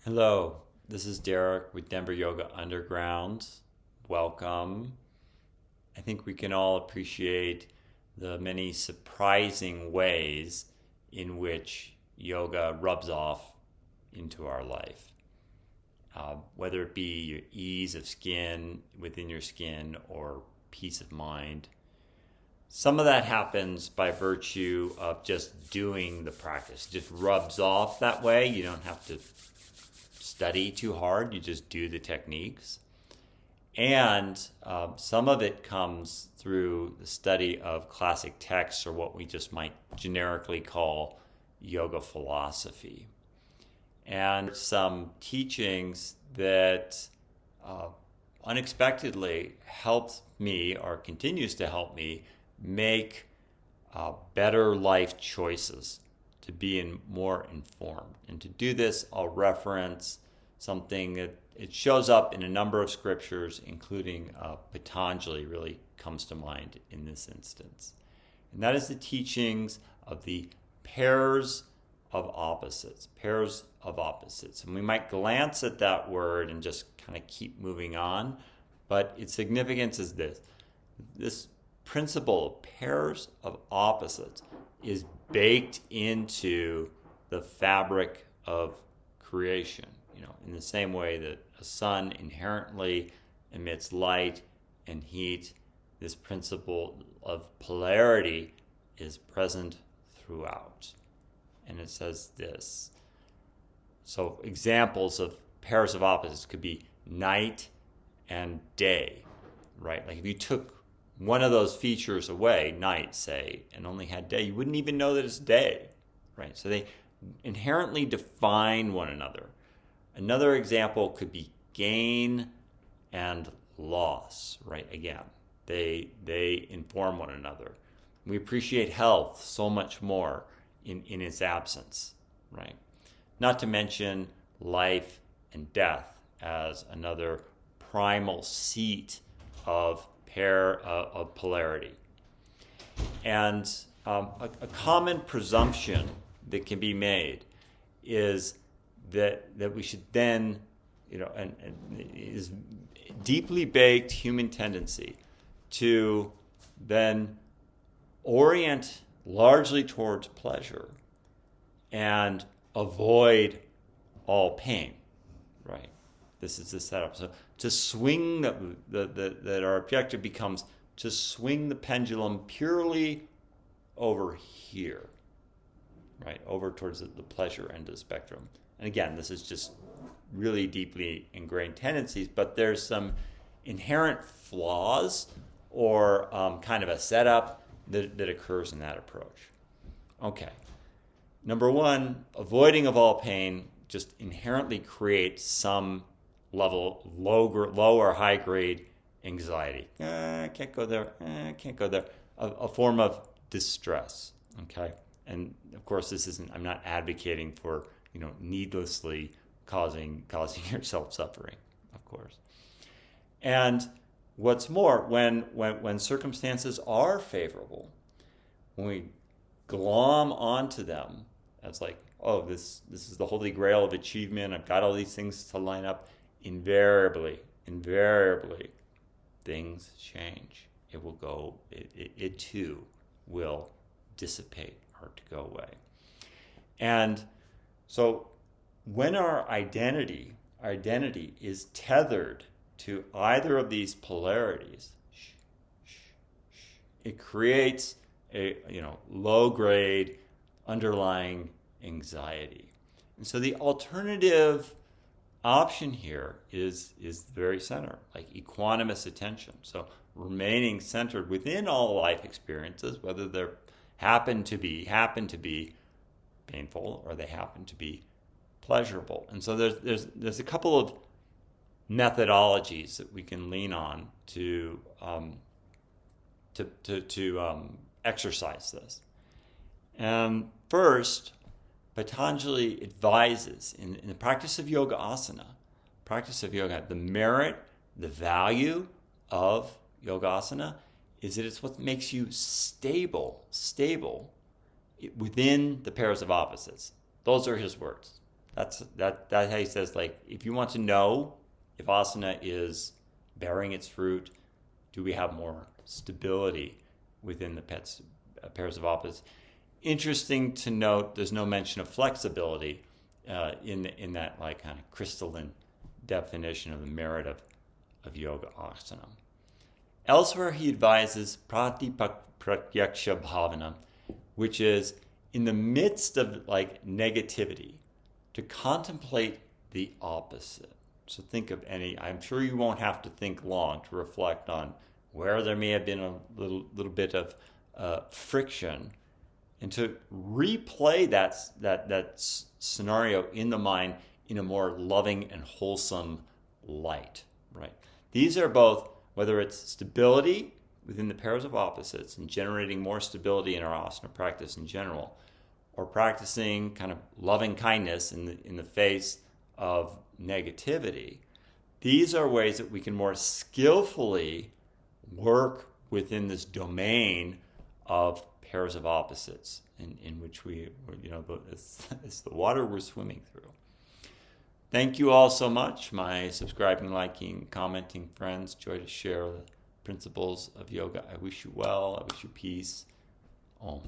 Hello, this is Derek with Denver Yoga Underground. Welcome. I think we can all appreciate the many surprising ways in which yoga rubs off into our life. Whether it be your ease of skin within your skin or peace of mind. Some of that happens by virtue of just doing the practice. It just rubs off that way. You don't have to study too hard, you just do the techniques. And some of it comes through the study of classic texts, or what we just might generically call yoga philosophy. And some teachings that unexpectedly helped me, or continues to help me, make better life choices, to be more informed. And to do this, I'll reference something that it shows up in a number of scriptures, including Patanjali really comes to mind in this instance. And that is the teachings of the pairs of opposites. Pairs of opposites. And we might glance at that word and just kind of keep moving on, but its significance is this. This principle of pairs of opposites is baked into the fabric of creation. In the same way that a sun inherently emits light and heat, this principle of polarity is present throughout. And it says this. So examples of pairs of opposites could be night and day, right? Like if you took one of those features away, night, say, and only had day, you wouldn't even know that it's day, right? So they inherently define one another. Another example could be gain and loss, right? Again, they inform one another. We appreciate health so much more in its absence, right? Not to mention life and death as another primal seat of polarity. And a common presumption that can be made is that we should then, and is deeply baked human tendency to then orient largely towards pleasure and avoid all pain, right? This is the setup. So to swing that our objective becomes to swing the pendulum purely over here, right? Over towards the pleasure end of the spectrum. And again, this is just really deeply ingrained tendencies, but there's some inherent flaws or kind of a setup that occurs in that approach. Okay. Number one, avoiding of all pain just inherently creates some level, low or high grade anxiety. I can't go there. I can't go there. A form of distress. Okay. And of course, I'm not advocating for, needlessly causing yourself suffering, of course. And what's more, when circumstances are favorable, when we glom onto them as like, oh, this is the holy grail of achievement, I've got all these things to line up, invariably, things change. It will go, it too will dissipate or to go away. And so when our identity is tethered to either of these polarities, it creates a low grade underlying anxiety. And so the alternative option here is the very center, like equanimous attention. So remaining centered within all life experiences, whether they happen to be painful or they happen to be pleasurable. And so there's a couple of methodologies that we can lean on to exercise this. And first, Patanjali advises in the practice of yoga asana, the merit, the value of yoga asana is that it's what makes you stable within the pairs of opposites. Those are his words. That's how he says, like, if you want to know if asana is bearing its fruit, do we have more stability within the pairs of opposites? Interesting to note, there's no mention of flexibility in that like kind of crystalline definition of the merit of yoga asana. Elsewhere, he advises pratyaksha bhavana, which is in the midst of like negativity, to contemplate the opposite. So think of any, I'm sure you won't have to think long to reflect on where there may have been a little bit of friction, and to replay that scenario in the mind in a more loving and wholesome light, right? These are both, whether it's stability within the pairs of opposites and generating more stability in our asana practice in general, or practicing kind of loving kindness in the face of negativity. These are ways that we can more skillfully work within this domain of pairs of opposites in which we, it's the water we're swimming through. Thank you all so much, my subscribing, liking, commenting friends. Joy to share the principles of yoga. I wish you well. I wish you peace. Om.